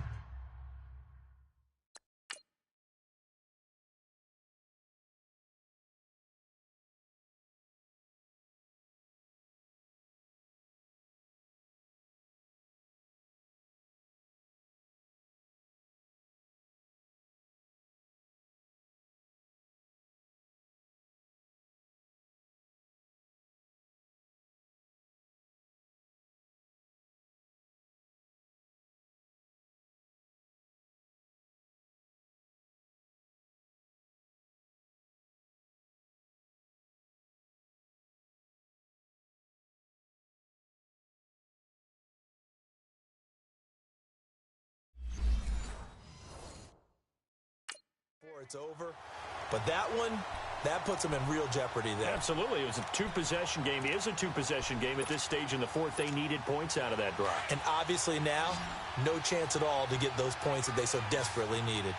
It's over, but that puts them in real jeopardy there. Absolutely. It was a 2-possession game. It is a 2-possession game at this stage in the 4th. They needed points out of that drive. And obviously now, no chance at all to get those points that they so desperately needed.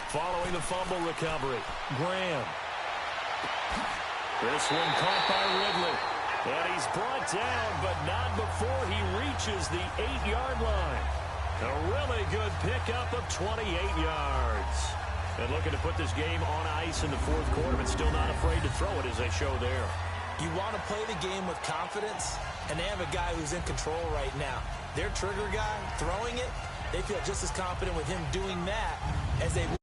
Following the fumble recovery, Graham. This one caught by Ridley. And he's brought down, but not before he reaches the 8-yard line. A really good pickup of 28 yards. And looking to put this game on ice in the 4th quarter, but still not afraid to throw it as they show there. You want to play the game with confidence, and they have a guy who's in control right now. Their trigger guy, throwing it, they feel just as confident with him doing that as they would.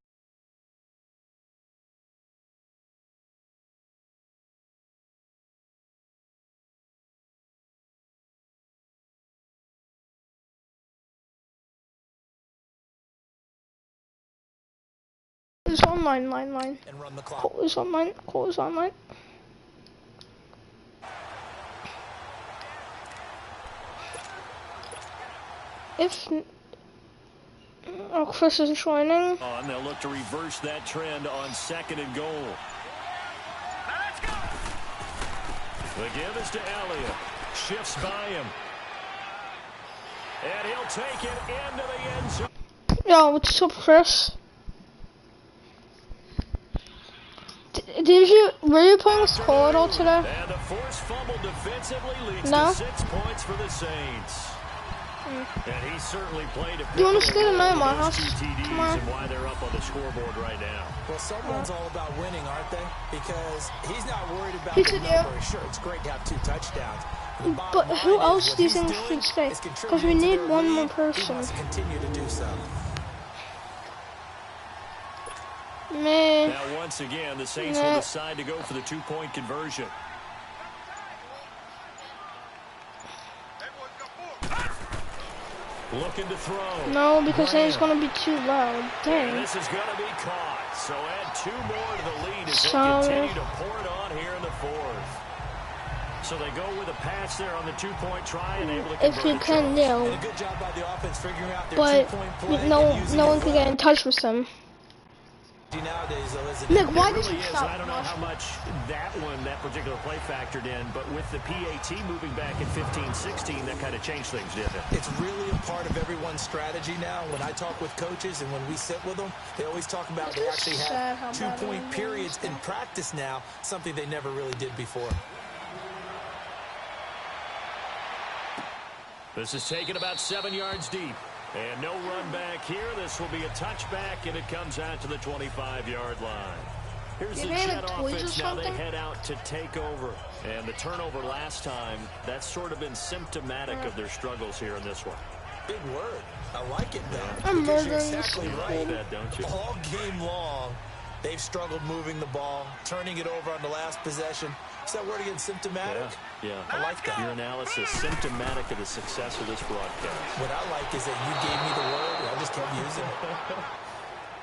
It's online, line. And run the clock. Call is online. If Chris is joining. And they'll look to reverse that trend on 2nd and goal. Let's go. The give is to Elliott. Shifts by him. And he'll take it into the end zone. Yo, what's up, Chris? Were you playing score at all today? And the forced fumble defensively leads to 6 points for the Saints. And he certainly played a Do you want to stay tonight at my house? Come on. And why they're up on the scoreboard right now. Well, someone's all about winning, aren't they? Because he's not worried about He the said, number. Sure, it's great to have 2 touchdowns. But who else do you think should stay? Because we need one more person. He must continue to do so. Man. Now, once again, the Saints will decide to go for the 2-point conversion. Looking to throw. No, because it's going to be too loud. Dang. And this is going to be caught. So add 2 more to the lead as they continue to pour it on here in the 4th. So they go with a pass there on the 2-point try and able to convert. If you can, And a good job by the offense figuring out their but 2-point play. no one can get in touch with them. nowadays, though, isn't Nick, it? why It did really you is. stop? I don't know how much that particular play factored in, but with the PAT moving back at 15-16, that kind of changed things, didn't it? It's really a part of everyone's strategy now. When I talk with coaches and when we sit with them, they always talk about they actually have 2-point periods in practice now, something they never really did before. This is taken about 7 yards deep. And no run back here. This will be a touchback, and it comes out to the 25-yard line. Here's the Jet offense. Now they head out to take over. And the turnover last time, that's sort of been symptomatic of their struggles here in this one. Big word. I like it, though. I'm Because you're murdering exactly this right. That, don't you? All game long, they've struggled moving the ball, turning it over on the last possession. Is that word again, symptomatic? Yeah. I like that. Your analysis, symptomatic of the success of this broadcast. What I like is that you gave me the word, and I just kept using it.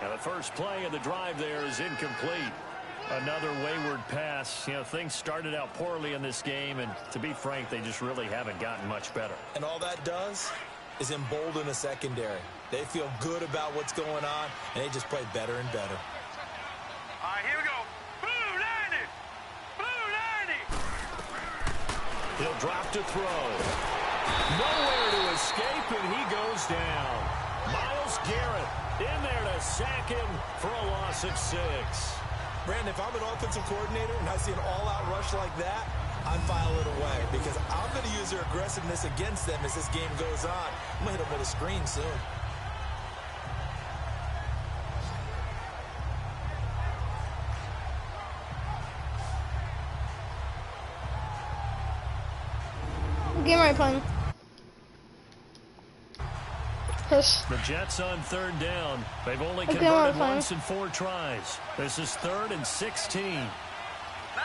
Now the first play of the drive there is incomplete. Another wayward pass. You know, things started out poorly in this game, and to be frank, they just really haven't gotten much better. And all that does is embolden a secondary. They feel good about what's going on, and they just play better and better. All right, here we go. Blue 90. Blue 90. He'll drop to throw. Nowhere to escape, and he goes down. Myles Garrett in there to sack him for a loss of 6. Brandon, if I'm an offensive coordinator and I see an all-out rush like that, I'm filing it away because I'm going to use their aggressiveness against them as this game goes on. I'm going to hit them with a screen soon. What game are you playing? Piss. The Jets on third down. They've only Okay, converted fine. once in 4 tries. This is 3rd and 16. Now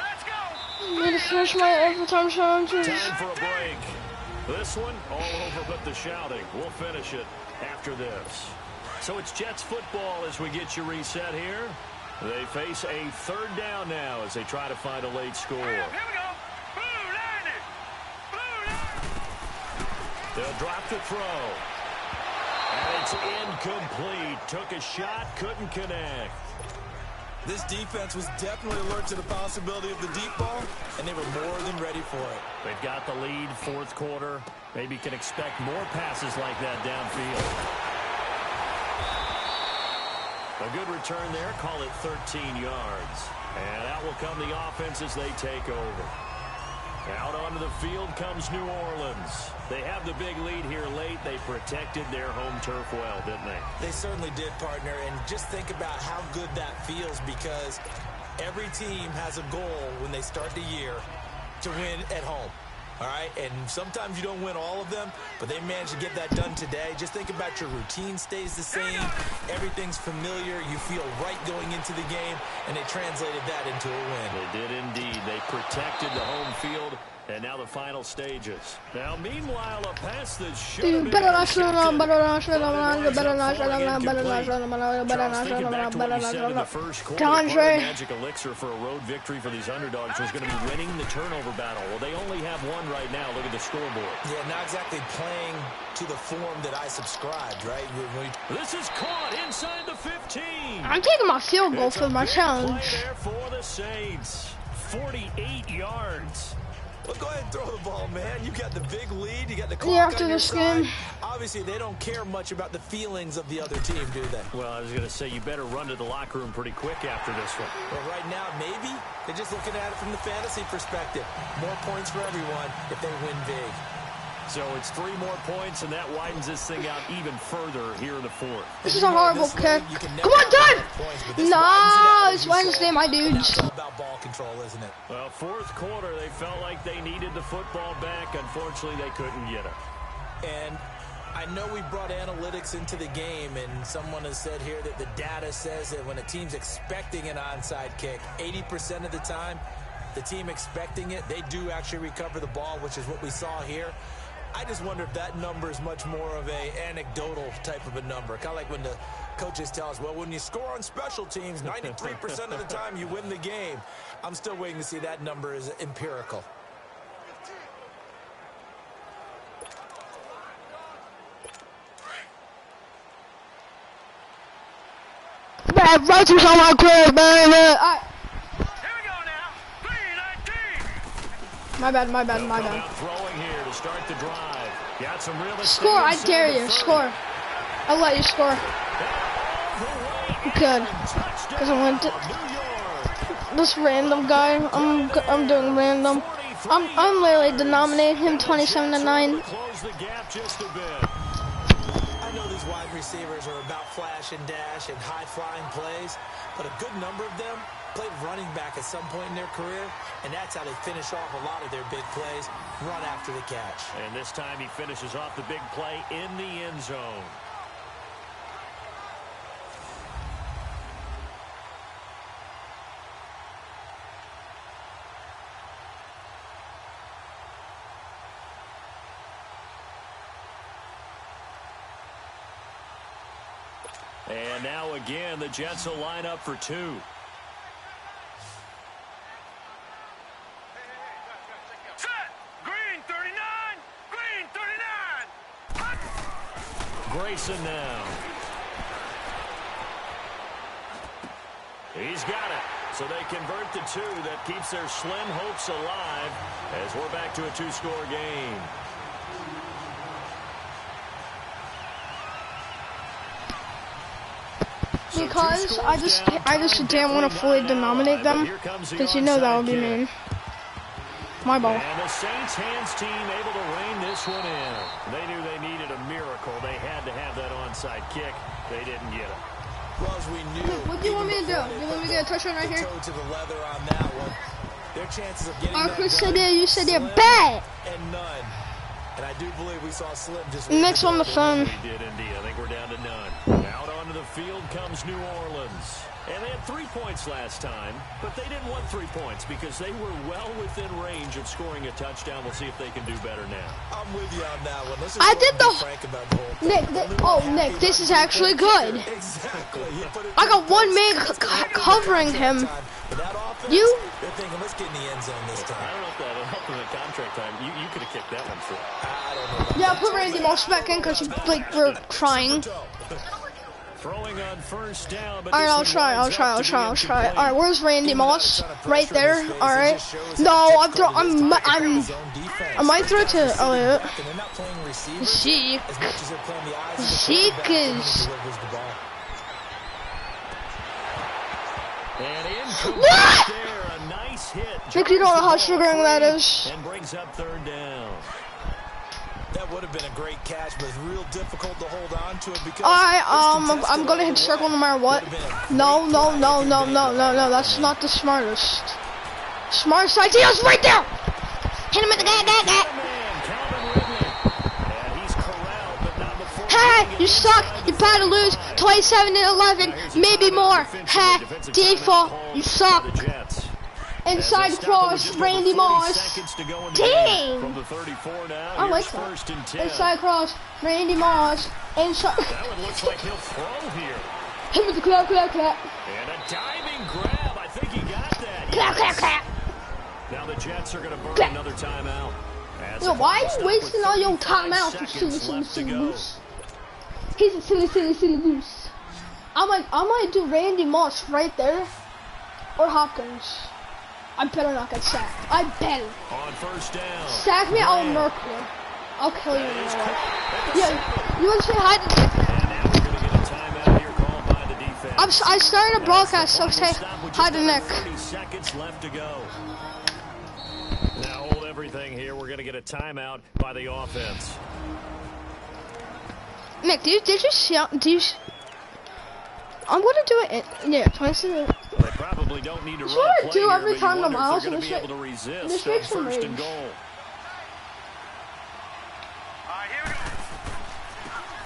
let's go. I'm gonna finish my overtime challenges. Time for a break. This one, all over but the shouting. We'll finish it after this. So it's Jets football as we get you reset here. They face a 3rd down now as they try to find a late score. Here we go. Blue 90. Blue 90. They'll drop the throw. And it's incomplete. Took a shot, couldn't connect. This defense was definitely alert to the possibility of the deep ball, and they were more than ready for it. They've got the lead, 4th quarter. Maybe can expect more passes like that downfield. A good return there, call it 13 yards. And out will come the offense as they take over. Out onto the field comes New Orleans. They have the big lead here late. They protected their home turf well, didn't they? They certainly did, partner, and just think about how good that feels because every team has a goal when they start the year to win at home. All right, and sometimes you don't win all of them, but they managed to get that done today. Just think about your routine stays the same. Everything's familiar. You feel right going into the game, and they translated that into a win. They did indeed. They protected the home field, and now the final stages. Now, meanwhile, a pass that should have been intercepted. DeAndre. Magic elixir for a road victory for these underdogs was going to be winning the turnover battle. Well, they only have one right now. Look at the scoreboard. Yeah, not exactly playing to the form that I subscribed, right? This is caught inside the 15. I'm taking my field goal It's for a my big challenge. play there for the Saints. 48 yards. Well, go ahead and throw the ball, man. You got the big lead. You got the clock Yeah, after on your this side. game. Obviously, they don't care much about the feelings of the other team, do they? Well, I was going to say, you better run to the locker room pretty quick after this one. Well, right now, maybe they're just looking at it from the fantasy perspective. More points for everyone if they win big. So it's 3 more points, and that widens this thing out even further here in the 4th. This is a horrible kick. Come on, time! No, it's Wednesday, my dudes. It's all about ball control, isn't it? Well, 4th quarter, they felt like they needed the football back. Unfortunately, they couldn't get it. And I know we brought analytics into the game, and someone has said here that the data says that when a team's expecting an onside kick, 80% of the time, the team expecting it, they do actually recover the ball, which is what we saw here. I just wonder if that number is much more of a anecdotal type of a number. Kind of like when the coaches tell us, well, when you score on special teams, 93% of the time you win the game. I'm still waiting to see that number is empirical. Bad Rodgers on my crib, baby. Here we go now. 3-19. My bad. Throwing here to start the drive. Got some real Score, I dare you. Score. I'll let you score. Good. Because I went to this random guy. I'm doing random. I'm literally denominating him 27-9. Close the gap just a bit. I know these wide receivers are about flash and dash and high-flying plays, but a good number of them played running back at some point in their career, and that's how they finish off a lot of their big plays, run after the catch. And this time he finishes off the big play in the end zone. And now again, the Jets will line up for 2. Set. Green 39. Green 39. Grayson now. He's got it. So they convert the 2. That keeps their slim hopes alive as we're back to a 2-score game. Because I just didn't want to fully denominate them, because you know that would be mean. My ball. And the Saints hands team able to rein this one in. They knew they needed a miracle. They had to have that onside kick. They didn't get it. Well, as we knew, What do you want me to do? Do you want me to get a touchdown right here? toe to the leather on that one. Their chances of getting that Chris done said you said they're slim bad. and none. And I do believe we saw Slim just Next on the phone. We did indeed. I think we're down to none. Out onto the field comes New Orleans. And they had 3 points last time, but they didn't want 3 points because they were well within range of scoring a touchdown. We'll see if they can do better now. I'm with you on that one. Let's I just did be the frank about the whole thing. Nick, this is actually good. Exactly. I got one man covering him. But that offense, You? they're thinking, let's get in the end zone this I time. don't know if that'll help in the contract time. You could have kicked that one through. I don't know about Yeah, put Randy Moss back in because we're trying. Throwing on first down, but Alright, I'll try. Alright, where's Randy Moss? Right there. Alright. No, I might throw to Elliott. And they're not playing receiver Zeke. as much as they're playing the eyes of the Zeke quarterback when he is. delivers the ball. And incomplete What? there, a nice hit. Nick, you don't know how sugaring that is. And brings up third down. That would have been a great catch, but it's real difficult to hold on to it because I'm gonna hit circle no matter what. No, that's not the smartest. Smartest idea is right there! Hit him at the guy. Hey, you suck! You about to lose 27-11, maybe more. Hey, default, you suck. Inside cross, Randy Moss. Dang! I like that. Inside cross, Randy Moss. Inside. That one looks like he'll throw here. Hit with the clap. And a diving grab. I think he got that. Clap. Now the Jets are going to burn Clap. another timeout. Yo, why are you wasting all your timeouts, you silly goose? He's a silly goose. I might do Randy Moss right there, or Hopkins. I better not get sacked. I better. On first down. Sack me, I'll murk you. I'll kill you in real life. Yeah, you want to say hi to... And now we're going to get a timeout here called by the defense. I started a broadcast, so say hi to Nick. 30 seconds left to go. Now hold everything here. We're going to get a timeout by the offense. Nick, did you see... I'm gonna do it. Yeah, 27. They probably don't need to That's run what a I play do here, every but time you the wonder if mouse they're going and to be this able to resist this on makes them first and rage. goal. All right, here we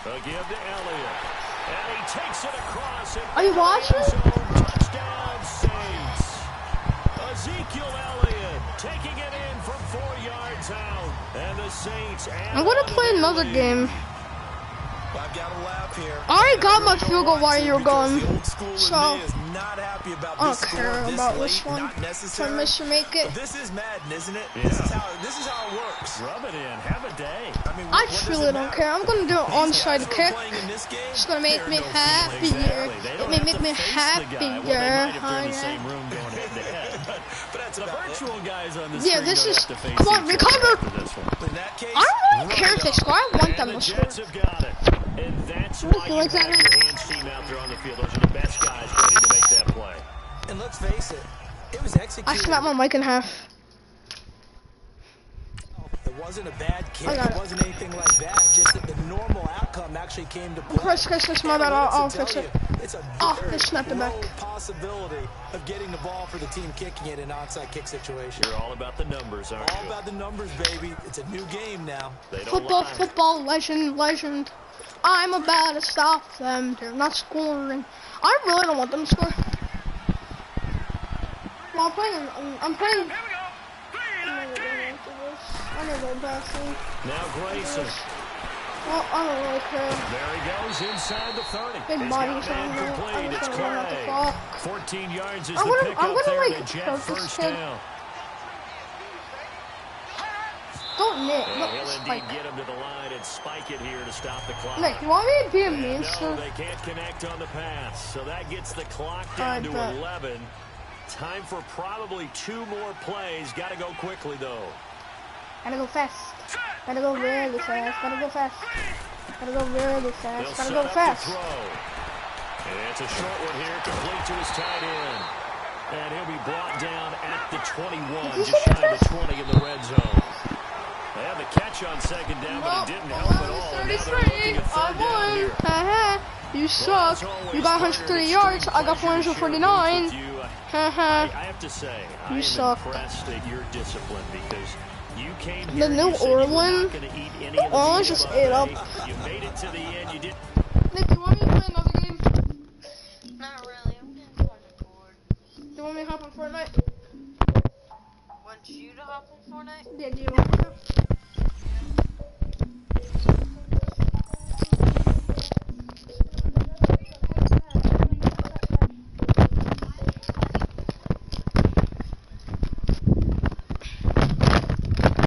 go. A give to Elliott. And he takes it across. Are you watching? Touchdown Saints. Ezekiel Elliott taking it in from 4 yards out. And the Saints. I'm gonna play another game. Well, I've got to laugh here. I already got my field goal while you were gone, so I don't care about this one. So Mr. Make it. This is Madden, isn't it? Yeah. This is how it works. Rub it in. Have a day. I mean, I truly don't care. I'm gonna do an onside kick. It's gonna make me happier. It may make me happier. The virtual guys on the Yeah, this is. Come on, recover. I don't care if they score. I want them to score. And that's why you have your hands team out there on the field. Those are the best guys ready to make that play. And let's face it, it was executed. I snapped my mic in half. It wasn't a bad kick. It wasn't anything like that. Just that the normal outcome actually came to play. Chris, my bad. I'll fix it. It's a I snapped it back. possibility of getting the ball for the team kicking it in an onside kick situation. You're all about the numbers, aren't you? All about the numbers, baby. It's a new game now. They don't Football, legend. I'm about to stop them. They're not scoring. I really don't want them to score. Well, I'm playing. Here we go. I don't know passing. Now Grayson. Well, I don't really care. There he goes inside the 30. Big It's body got shot. man complete. It's Run out the Clay. clock. 14 yards is I'm the gonna pickup there. like They jet hurt this first kid. down. Don't Nick. And Look, he'll indeed spike. get him to the line and spike it here to stop the clock. Nick, you want me to be a And mean no, they can't connect on the pass. So that gets the clock down to 11. Time for probably 2 more plays. Got to go quickly, though. Gotta go fast. Gotta go really fast. Gotta go fast. Gotta go really fast. They'll Gotta set go up fast. the throw. And it's a short one here, complete to his tight end. And he'll be brought down at the 21, just shy of the 20 in the red zone. They had the catch on second down, but it didn't help at all. And now they're looking at third down here. Haha, you suck. You got 130 yards. I got 449. Haha. I have to say, I You am suck. impressed at your discipline because you came The here, New you said you were Orleans- not gonna eat any of the Orange meat just buffet. ate up. You made it to the end. You did. Nick, you want me to play another game? Not really. I'm getting kind of bored. You want me to hop on Fortnite? Want you to hop on Fortnite? Yeah, do you want me to?